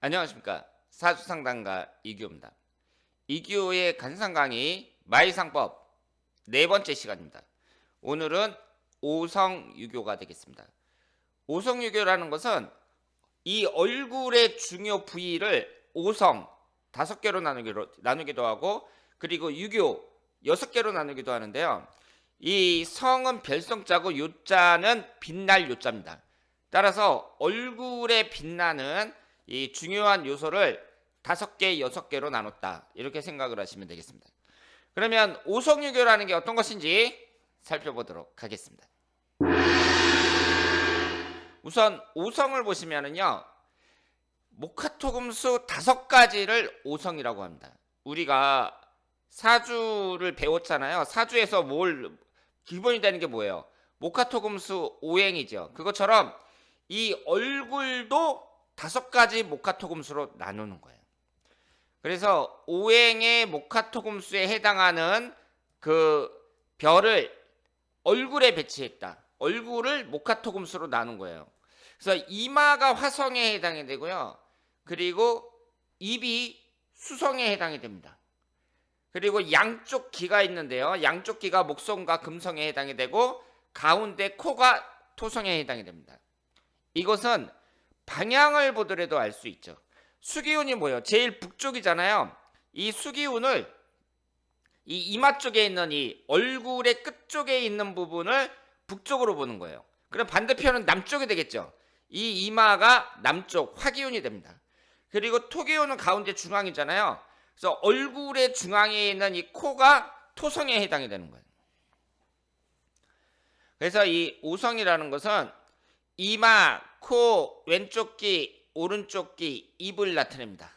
안녕하십니까. 사주상담가 이규호입니다. 이규호의 간상 강의 마이상법 네 번째 시간입니다. 오늘은 오성유교가 되겠습니다. 오성유교라는 것은 이 얼굴의 중요 부위를 오성 5개로 나누기도 하고, 그리고 유교 6개로 나누기도 하는데요. 이 성은 별성자고 요자는 빛날 요자입니다. 따라서 얼굴에 빛나는 이 중요한 요소를 5개, 6개로 나눴다, 이렇게 생각을 하시면 되겠습니다. 그러면 오성유교라는 게 어떤 것인지 살펴보도록 하겠습니다. 우선 오성을 보시면은요, 목화토금수 5가지를 오성이라고 합니다. 우리가 사주를 배웠잖아요. 사주에서 기본이 되는 게 뭐예요? 목화토금수 오행이죠. 그것처럼 이 얼굴도 5가지 목화토금수로 나누는 거예요. 그래서 오행의 목화토금수에 해당하는 그 별을 얼굴에 배치했다. 얼굴을 목화토금수로 나눈 거예요. 그래서 이마가 화성에 해당이 되고요. 그리고 입이 수성에 해당이 됩니다. 그리고 양쪽 귀가 있는데요. 양쪽 귀가 목성과 금성에 해당이 되고, 가운데 코가 토성에 해당이 됩니다. 이것은 방향을 보더라도 알 수 있죠. 수기운이 뭐예요? 제일 북쪽이잖아요. 이 수기운을 이 이마 쪽에 있는 이 얼굴의 끝쪽에 있는 부분을 북쪽으로 보는 거예요. 그럼 반대편은 남쪽이 되겠죠. 이 이마가 남쪽 화기운이 됩니다. 그리고 토기운은 가운데 중앙이잖아요. 그래서 얼굴의 중앙에 있는 이 코가 토성에 해당이 되는 거예요. 그래서 이 오성이라는 것은 이마, 코, 왼쪽 귀, 오른쪽 귀, 입을 나타냅니다.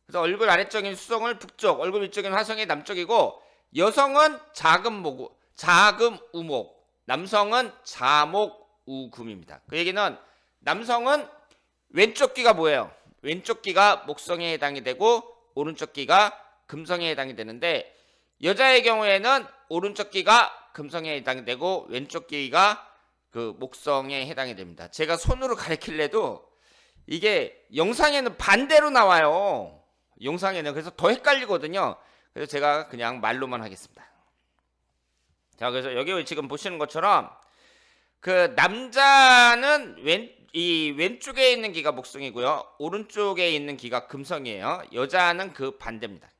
그래서 얼굴 아래쪽인 수성을 북쪽, 얼굴 위쪽인 화성이 남쪽이고, 여성은 자금 우목, 남성은 자목 우금입니다. 그 얘기는 남성은 왼쪽 귀가 뭐예요? 왼쪽 귀가 목성에 해당이 되고 오른쪽 귀가 금성에 해당이 되는데, 여자의 경우에는 오른쪽 귀가 금성에 해당이 되고 왼쪽 귀가 그 목성에 해당이 됩니다. 제가 손으로 가리킬래도 이게 영상에는 반대로 나와요. 영상에는. 그래서 더 헷갈리거든요. 그래서 제가 그냥 말로만 하겠습니다. 자, 그래서 여기 지금 보시는 것처럼 그 남자는 왼쪽에 있는 귀가 목성이고요. 오른쪽에 있는 귀가 금성이에요. 여자는 그 반대입니다.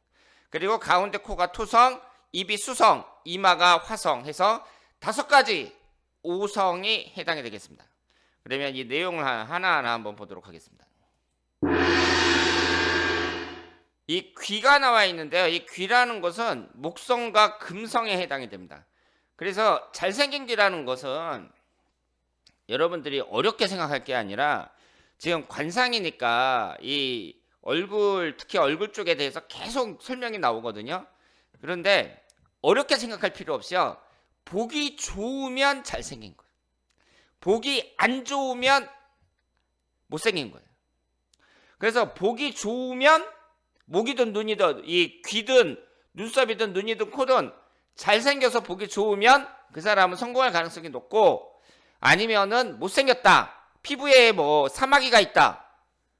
그리고 가운데 코가 토성, 입이 수성, 이마가 화성 해서 5가지 오성이 해당이 되겠습니다. 그러면 이 내용을 하나하나 한번 보도록 하겠습니다. 이 귀가 나와 있는데요. 이 귀라는 것은 목성과 금성에 해당이 됩니다. 그래서 잘생긴 귀라는 것은 여러분들이 어렵게 생각할 게 아니라, 지금 관상이니까 이 얼굴, 특히 얼굴 쪽에 대해서 계속 설명이 나오거든요. 그런데 어렵게 생각할 필요 없이요, 보기 좋으면 잘생긴 거예요. 보기 안 좋으면 못생긴 거예요. 그래서 보기 좋으면 목이든 눈이든 이 귀든 눈썹이든 눈이든 코든 잘생겨서 보기 좋으면 그 사람은 성공할 가능성이 높고, 아니면은 못생겼다, 피부에 뭐 사마귀가 있다,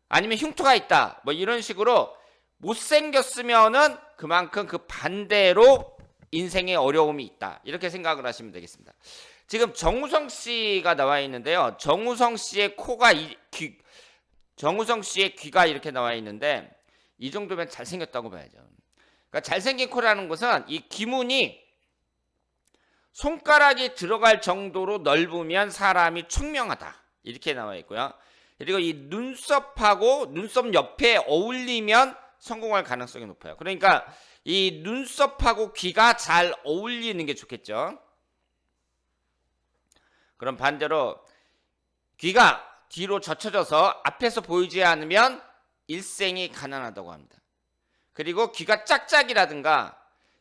아니면 흉터가 있다, 뭐 이런 식으로 못생겼으면은 그만큼 그 반대로 인생에 어려움이 있다, 이렇게 생각을 하시면 되겠습니다. 지금 정우성 씨가 나와 있는데요. 정우성 씨의 정우성 씨의 귀가 이렇게 나와 있는데, 이 정도면 잘생겼다고 봐야죠. 그러니까 잘생긴 코라는 것은 이 귀문이 손가락이 들어갈 정도로 넓으면 사람이 총명하다, 이렇게 나와 있고요. 그리고 이 눈썹하고 눈썹 옆에 어울리면 성공할 가능성이 높아요. 그러니까 이 눈썹하고 귀가 잘 어울리는 게 좋겠죠. 그럼 반대로 귀가 뒤로 젖혀져서 앞에서 보이지 않으면 일생이 가난하다고 합니다. 그리고 귀가 짝짝이라든가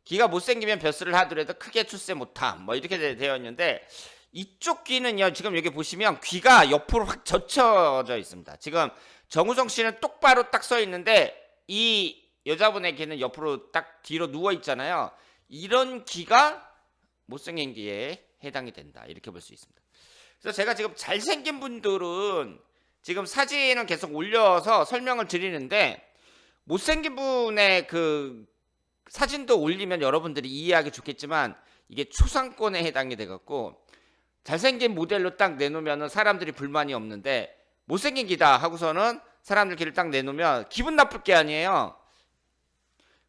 귀가 못생기면 벼슬을 하더라도 크게 출세 못함, 뭐 이렇게 되어 있는데, 이쪽 귀는요, 지금 여기 보시면 귀가 옆으로 확 젖혀져 있습니다. 지금 정우성 씨는 똑바로 딱 서 있는데, 이 여자분의 귀는 옆으로 딱 뒤로 누워 있잖아요. 이런 귀가 못생긴 귀에 해당이 된다, 이렇게 볼 수 있습니다. 그래서 제가 지금 잘생긴 분들은 지금 사진을 계속 올려서 설명을 드리는데 못생긴 분의 그 사진도 올리면 여러분들이 이해하기 좋겠지만 이게 초상권에 해당이 돼갖고 잘생긴 모델로 딱 내놓으면 사람들이 불만이 없는데 못생긴 기다 하고서는 사람들끼리 딱 내놓으면 기분 나쁠 게 아니에요.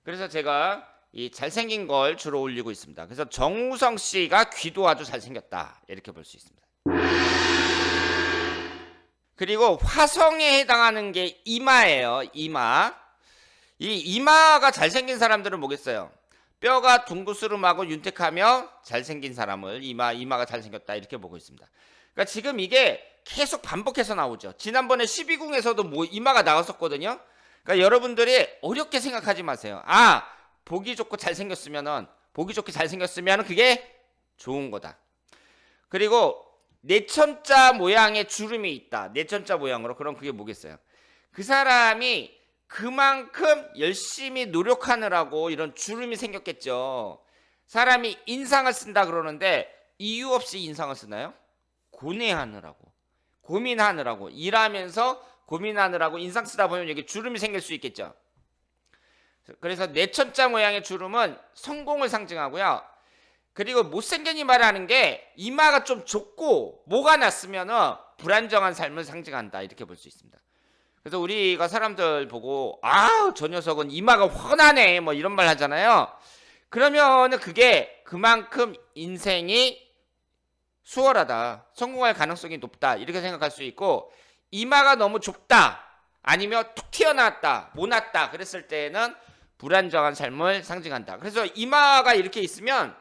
그래서 제가 이 잘생긴 걸 주로 올리고 있습니다. 그래서 정우성 씨가 귀도 아주 잘생겼다 이렇게 볼 수 있습니다. 그리고 화성에 해당하는 게 이마예요. 이마. 이 이마가 잘생긴 사람들은 뭐겠어요? 뼈가 둥그스름하고 윤택하며 잘생긴 사람을 이마가 잘생겼다 이렇게 보고 있습니다. 그러니까 지금 이게 계속 반복해서 나오죠. 지난번에 12궁에서도 뭐 이마가 나왔었거든요. 그러니까 여러분들이 어렵게 생각하지 마세요. 아, 보기 좋게 잘생겼으면 그게 좋은 거다. 그리고 내천자 모양의 주름이 있다. 내천자 모양으로. 그럼 그게 뭐겠어요? 그 사람이 그만큼 열심히 노력하느라고 이런 주름이 생겼겠죠. 사람이 인상을 쓴다 그러는데 이유 없이 인상을 쓰나요? 고민하느라고 일하면서 고민하느라고 인상 쓰다 보면 여기 주름이 생길 수 있겠죠. 그래서 내천자 모양의 주름은 성공을 상징하고요. 그리고 못생긴 이마라는 게 이마가 좀 좁고 뭐가 났으면 불안정한 삶을 상징한다 이렇게 볼 수 있습니다. 그래서 우리가 사람들 보고 저 녀석은 이마가 훤하네 뭐 이런 말 하잖아요. 그러면 그게 그만큼 인생이 수월하다, 성공할 가능성이 높다 이렇게 생각할 수 있고, 이마가 너무 좁다 아니면 툭 튀어나왔다 모났다 그랬을 때는 불안정한 삶을 상징한다. 그래서 이마가 이렇게 있으면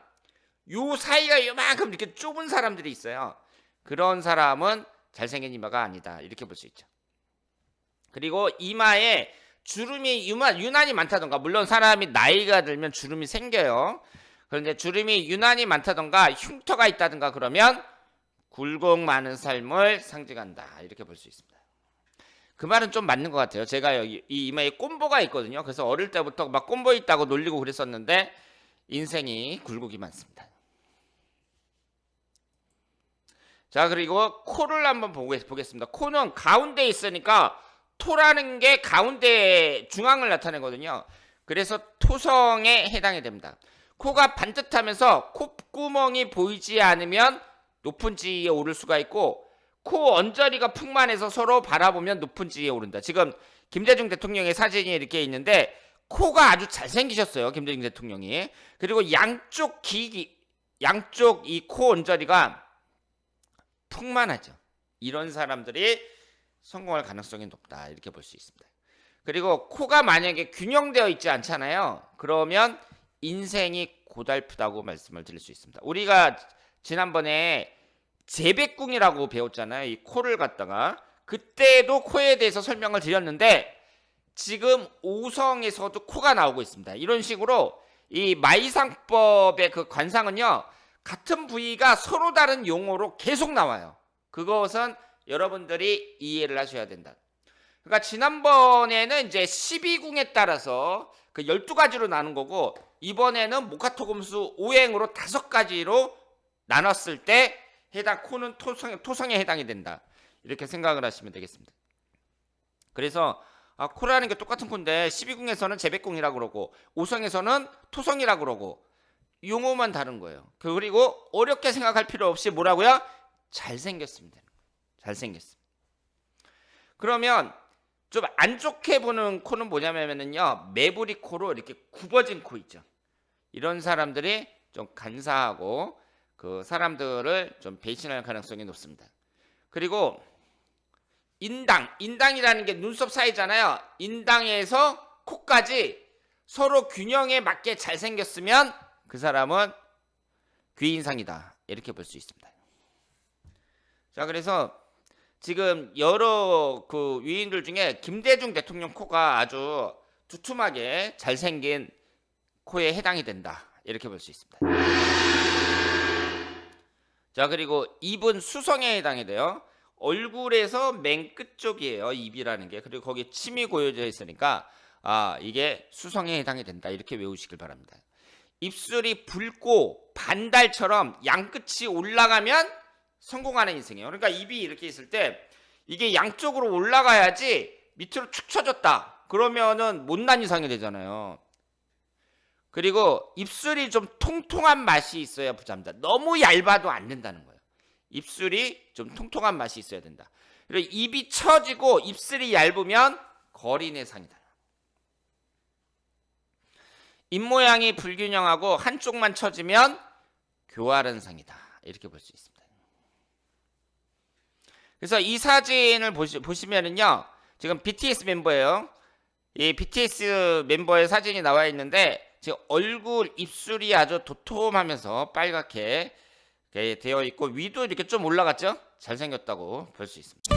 요 사이가 이만큼 이렇게 좁은 사람들이 있어요. 그런 사람은 잘생긴 이마가 아니다 이렇게 볼 수 있죠. 그리고 이마에 주름이 유난히 많다던가, 물론 사람이 나이가 들면 주름이 생겨요. 그런데 주름이 유난히 많다던가 흉터가 있다던가 그러면 굴곡 많은 삶을 상징한다 이렇게 볼 수 있습니다. 그 말은 좀 맞는 것 같아요. 제가 이 이마에 꼼보가 있거든요. 그래서 어릴 때부터 막 꼼보 있다고 놀리고 그랬었는데 인생이 굴곡이 많습니다. 자, 그리고 코를 한번 보겠습니다. 코는 가운데 있으니까 토라는 게 가운데 중앙을 나타내거든요. 그래서 토성에 해당이 됩니다. 코가 반듯하면서 콧구멍이 보이지 않으면 높은 지위에 오를 수가 있고, 코 언저리가 풍만해서 서로 바라보면 높은 지위에 오른다. 지금 김대중 대통령의 사진이 이렇게 있는데 코가 아주 잘생기셨어요. 김대중 대통령이. 그리고 양쪽 이 코 언저리가 풍만하죠. 이런 사람들이 성공할 가능성이 높다 이렇게 볼 수 있습니다. 그리고 코가 만약에 균형되어 있지 않잖아요. 그러면 인생이 고달프다고 말씀을 드릴 수 있습니다. 우리가 지난번에 재백궁이라고 배웠잖아요. 이 코를 갖다가 그때도 코에 대해서 설명을 드렸는데 지금 오성에서도 코가 나오고 있습니다. 이런 식으로 이 마이상법의 그 관상은요, 같은 부위가 서로 다른 용어로 계속 나와요. 그것은 여러분들이 이해를 하셔야 된다. 그러니까 지난번에는 이제 12궁에 따라서 그 12가지로 나눈 거고, 이번에는 모카토금수 오행으로 5가지로 나눴을 때 코는 토성에 해당이 된다 이렇게 생각을 하시면 되겠습니다. 그래서 코라는 게 똑같은 콘데 12궁에서는 재백궁이라고 그러고 오성에서는 토성이라고 그러고 용어만 다른 거예요. 그리고 어렵게 생각할 필요 없이 뭐라고요? 잘생겼습니다. 잘생겼습니다. 그러면 좀 안 좋게 보는 코는 뭐냐면요, 매부리 코로 이렇게 굽어진 코 있죠. 이런 사람들이 좀 간사하고 그 사람들을 좀 배신할 가능성이 높습니다. 그리고 인당이라는 게 눈썹 사이잖아요. 인당에서 코까지 서로 균형에 맞게 잘생겼으면 그 사람은 귀인상이다 이렇게 볼 수 있습니다. 자, 그래서 지금 여러 그 위인들 중에 김대중 대통령 코가 아주 두툼하게 잘생긴 코에 해당이 된다 이렇게 볼 수 있습니다. 자, 그리고 입은 수성에 해당이 돼요. 얼굴에서 맨 끝쪽이에요, 입이라는 게. 그리고 거기에 침이 고여져 있으니까 이게 수성에 해당이 된다 이렇게 외우시길 바랍니다. 입술이 붉고 반달처럼 양끝이 올라가면 성공하는 인생이에요. 그러니까 입이 이렇게 있을 때 이게 양쪽으로 올라가야지 밑으로 축 처졌다. 그러면은 못난 이상이 되잖아요. 그리고 입술이 좀 통통한 맛이 있어야 부자입니다. 너무 얇아도 안 된다는 거예요. 입술이 좀 통통한 맛이 있어야 된다. 그리고 입이 처지고 입술이 얇으면 거린의 상이다. 입 모양이 불균형하고 한쪽만 처지면 교활한 상이다. 이렇게 볼 수 있습니다. 그래서 이 사진을 보시면은요, 지금 BTS 멤버예요. 이 BTS 멤버의 사진이 나와 있는데 지금 얼굴 입술이 아주 도톰하면서 빨갛게 되어 있고 위도 이렇게 좀 올라갔죠? 잘생겼다고 볼 수 있습니다.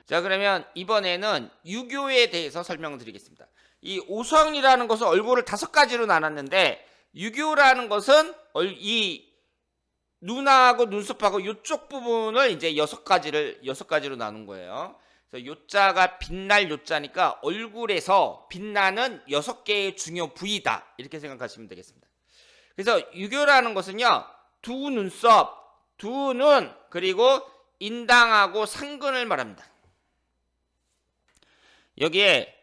자, 그러면 이번에는 유교에 대해서 설명을 드리겠습니다. 이 오성이라는 것은 얼굴을 5가지로 나눴는데 유교라는 것은 이 눈하고 눈썹하고 이쪽 부분을 이제 6가지로 나눈 거예요. 그래서 요자가 빛날 요자니까 얼굴에서 빛나는 6개의 중요 부위다. 이렇게 생각하시면 되겠습니다. 그래서 유교라는 것은요, 두 눈썹, 두 눈, 그리고 인당하고 상근을 말합니다. 여기에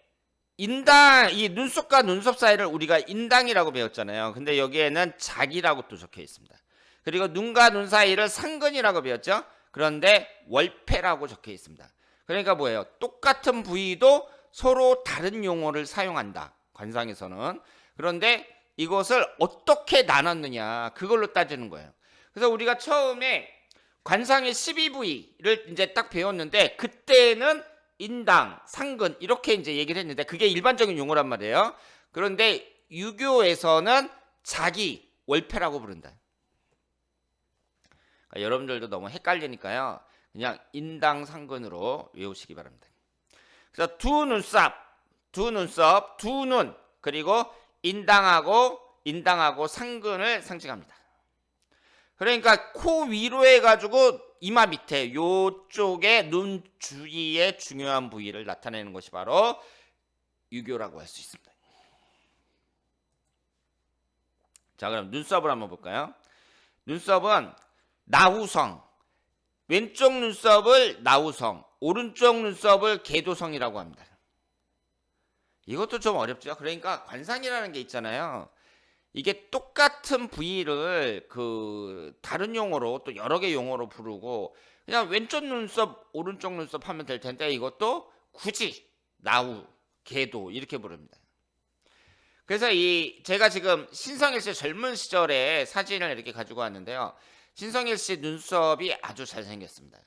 인당, 이 눈썹과 눈썹 사이를 우리가 인당이라고 배웠잖아요. 근데 여기에는 작이라고 또 적혀 있습니다. 그리고 눈과 눈 사이를 상근이라고 배웠죠. 그런데 월패라고 적혀 있습니다. 그러니까 뭐예요? 똑같은 부위도 서로 다른 용어를 사용한다. 관상에서는. 그런데 이것을 어떻게 나눴느냐, 그걸로 따지는 거예요. 그래서 우리가 처음에 관상의 12부위를 이제 딱 배웠는데 그때는 인당, 상근 이렇게 이제 얘기를 했는데 그게 일반적인 용어란 말이에요. 그런데 유교에서는 자기, 월패라고 부른다. 그러니까 여러분들도 너무 헷갈리니까요. 그냥 인당, 상근으로 외우시기 바랍니다. 그래서 두 눈썹, 두 눈, 그리고 인당하고 상근을 상징합니다. 그러니까 코 위로 해가지고 이마 밑에 요쪽에 눈 주위의 중요한 부위를 나타내는 것이 바로 유교라고 할 수 있습니다. 자, 그럼 눈썹을 한번 볼까요? 눈썹은 나우성, 왼쪽 눈썹을 나우성, 오른쪽 눈썹을 개도성이라고 합니다. 이것도 좀 어렵죠. 그러니까 관상이라는 게 있잖아요. 이게 똑같은 부위를 다른 용어로 또 여러 개 용어로 부르고 그냥 왼쪽 눈썹, 오른쪽 눈썹 하면 될 텐데 이것도 굳이 나우, 개도 이렇게 부릅니다. 그래서 제가 지금 신성일 씨 젊은 시절의 사진을 이렇게 가지고 왔는데요. 신성일 씨 눈썹이 아주 잘생겼습니다.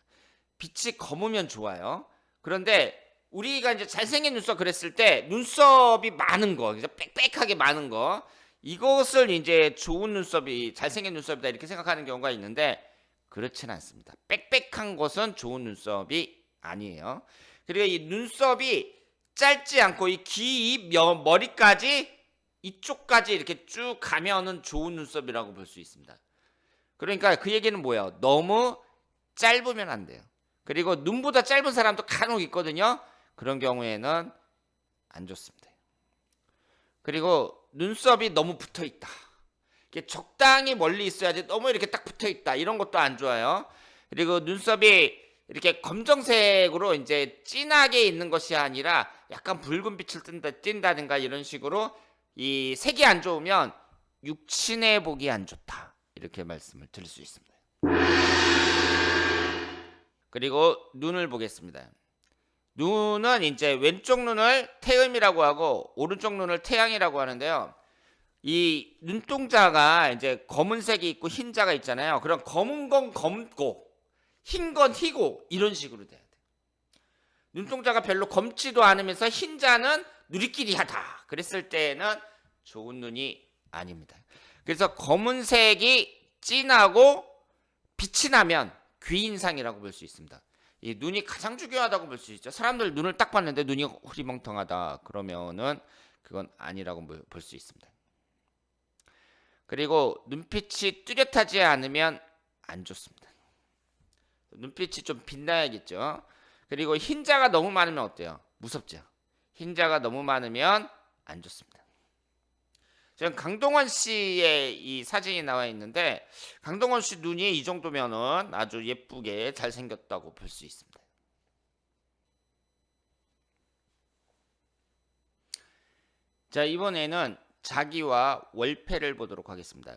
빛이 검으면 좋아요. 그런데 우리가 이제 잘생긴 눈썹 그랬을 때 눈썹이 많은 거, 이제 빽빽하게 많은 거, 이것을 이제 좋은 눈썹이, 잘생긴 눈썹이다 이렇게 생각하는 경우가 있는데 그렇진 않습니다. 빽빽한 것은 좋은 눈썹이 아니에요. 그리고 이 눈썹이 짧지 않고 이 귀, 머리까지 이쪽까지 이렇게 쭉 가면은 좋은 눈썹이라고 볼 수 있습니다. 그러니까 그 얘기는 뭐예요? 너무 짧으면 안 돼요. 그리고 눈보다 짧은 사람도 간혹 있거든요. 그런 경우에는 안 좋습니다. 그리고 눈썹이 너무 붙어 있다. 이게 적당히 멀리 있어야지 너무 이렇게 딱 붙어 있다. 이런 것도 안 좋아요. 그리고 눈썹이 이렇게 검정색으로 이제 진하게 있는 것이 아니라 약간 붉은 빛을 띈다든가 이런 식으로 이 색이 안 좋으면 육친의 복이 안 좋다. 이렇게 말씀을 드릴 수 있습니다. 그리고 눈을 보겠습니다. 눈은 이제 왼쪽 눈을 태음이라고 하고 오른쪽 눈을 태양이라고 하는데요. 이 눈동자가 이제 검은색이 있고 흰자가 있잖아요. 그럼 검은 건 검고 흰 건 희고 이런 식으로 돼야 돼요. 눈동자가 별로 검지도 않으면서 흰자는 누리끼리하다. 그랬을 때는 좋은 눈이 아닙니다. 그래서 검은색이 진하고 빛이 나면 귀인상이라고 볼 수 있습니다. 이 눈이 가장 중요하다고 볼 수 있죠. 사람들 눈을 딱 봤는데 눈이 흐리멍텅하다 그러면은 그건 아니라고 볼 수 있습니다. 그리고 눈빛이 뚜렷하지 않으면 안 좋습니다. 눈빛이 좀 빛나야겠죠. 그리고 흰자가 너무 많으면 어때요? 무섭죠. 흰자가 너무 많으면 안 좋습니다. 지금 강동원 씨의 이 사진이 나와 있는데 강동원 씨 눈이 이 정도면은 아주 예쁘게 잘생겼다고 볼 수 있습니다. 자, 이번에는 자기와 월패를 보도록 하겠습니다.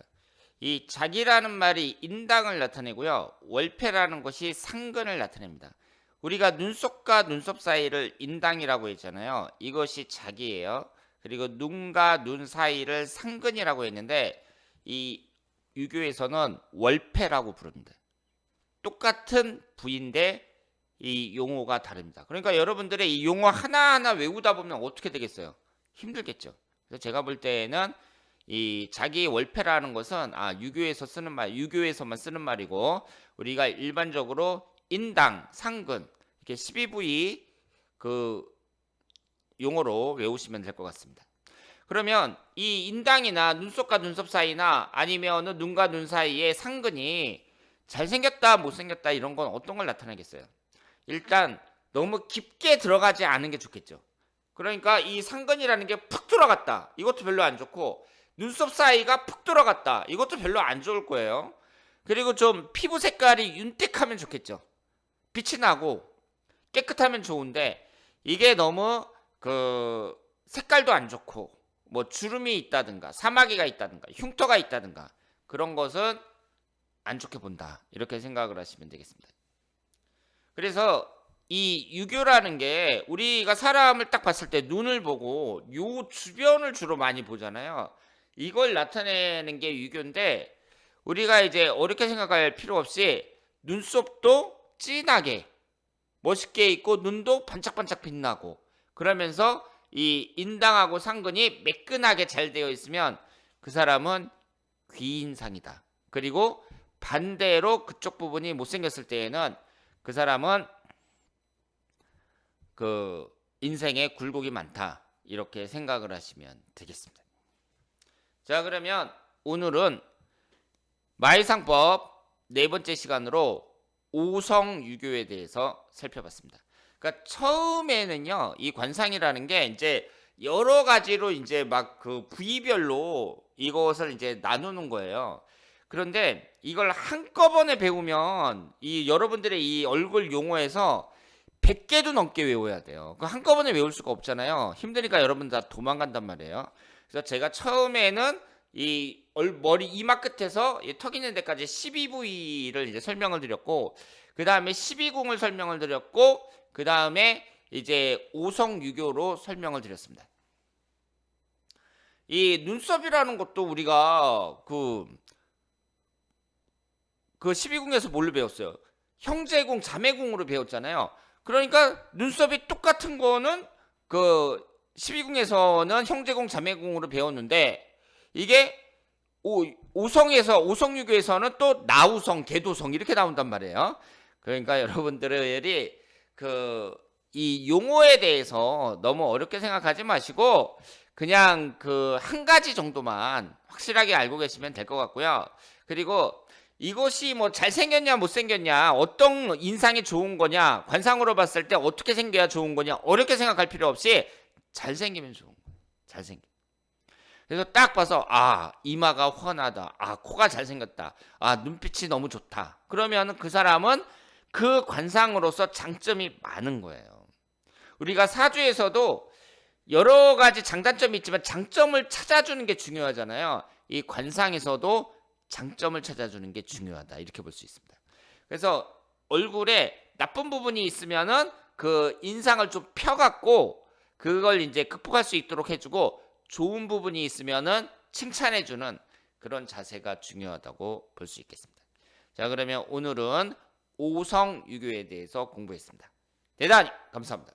이 자기라는 말이 인당을 나타내고요. 월패라는 것이 상근을 나타냅니다. 우리가 눈썹과 눈썹 사이를 인당이라고 했잖아요. 이것이 자기예요. 그리고 눈과 눈 사이를 상근이라고 했는데 이 유교에서는 월패라고 부릅니다. 똑같은 부인데 이 용어가 다릅니다. 그러니까 여러분들의 이 용어 하나하나 외우다 보면 어떻게 되겠어요? 힘들겠죠. 그래서 제가 볼 때는 이 자기 월패라는 것은 유교에서 쓰는 말, 유교에서만 쓰는 말이고 우리가 일반적으로 인당, 상근 이렇게 12부위 그 용어로 외우시면 될 것 같습니다. 그러면 이 인당이나 눈썹과 눈썹 사이나 아니면 눈과 눈 사이의 상근이 잘생겼다 못생겼다 이런 건 어떤 걸 나타내겠어요? 일단 너무 깊게 들어가지 않은 게 좋겠죠. 그러니까 이 상근이라는 게 푹 들어갔다. 이것도 별로 안 좋고 눈썹 사이가 푹 들어갔다. 이것도 별로 안 좋을 거예요. 그리고 좀 피부 색깔이 윤택하면 좋겠죠. 빛이 나고 깨끗하면 좋은데 이게 너무 그 색깔도 안 좋고 뭐 주름이 있다든가 사마귀가 있다든가 흉터가 있다든가 그런 것은 안 좋게 본다. 이렇게 생각을 하시면 되겠습니다. 그래서 이 유교라는 게 우리가 사람을 딱 봤을 때 눈을 보고 요 주변을 주로 많이 보잖아요. 이걸 나타내는 게 유교인데 우리가 이제 어렵게 생각할 필요 없이 눈썹도 진하게 멋있게 있고 눈도 반짝반짝 빛나고 그러면서 이 인당하고 상근이 매끈하게 잘 되어 있으면 그 사람은 귀인상이다. 그리고 반대로 그쪽 부분이 못생겼을 때에는 그 사람은 그 인생에 굴곡이 많다. 이렇게 생각을 하시면 되겠습니다. 자, 그러면 오늘은 마해상법 네 번째 시간으로 오성유교에 대해서 살펴봤습니다. 그러니까 처음에는요, 이 관상이라는 게 이제 여러 가지로 이제 막 그 부위별로 이것을 이제 나누는 거예요. 그런데 이걸 한꺼번에 배우면 이 여러분들의 이 얼굴 용어에서 100개도 넘게 외워야 돼요. 그 한꺼번에 외울 수가 없잖아요. 힘드니까 여러분 다 도망간단 말이에요. 그래서 제가 처음에는 이 머리 이마 끝에서 턱 있는 데까지 12부위를 이제 설명을 드렸고 그 다음에 12궁을 설명을 드렸고 그 다음에 이제 오성유교로 설명을 드렸습니다. 이 눈썹이라는 것도 우리가 그 12궁에서 뭘로 배웠어요? 형제궁, 자매궁으로 배웠잖아요. 그러니까 눈썹이 똑같은 거는 그 12궁에서는 형제궁, 자매궁으로 배웠는데 이게 오성유교에서는 또 나우성, 개도성 이렇게 나온단 말이에요. 그러니까 여러분들이 이 용어에 대해서 너무 어렵게 생각하지 마시고 그냥 그 한 가지 정도만 확실하게 알고 계시면 될 것 같고요. 그리고 이것이 뭐 잘생겼냐 못생겼냐 어떤 인상이 좋은 거냐 관상으로 봤을 때 어떻게 생겨야 좋은 거냐 어렵게 생각할 필요 없이 잘생기면 좋은 거예요. 잘생겨. 그래서 딱 봐서 이마가 훤하다. 코가 잘생겼다. 눈빛이 너무 좋다. 그러면 그 사람은 그 관상으로서 장점이 많은 거예요. 우리가 사주에서도 여러 가지 장단점이 있지만 장점을 찾아주는 게 중요하잖아요. 이 관상에서도 장점을 찾아주는 게 중요하다. 이렇게 볼 수 있습니다. 그래서 얼굴에 나쁜 부분이 있으면은 그 인상을 좀 펴갖고 그걸 이제 극복할 수 있도록 해주고 좋은 부분이 있으면은 칭찬해주는 그런 자세가 중요하다고 볼 수 있겠습니다. 자, 그러면 오늘은 오성유교에 대해서 공부했습니다. 대단히 감사합니다.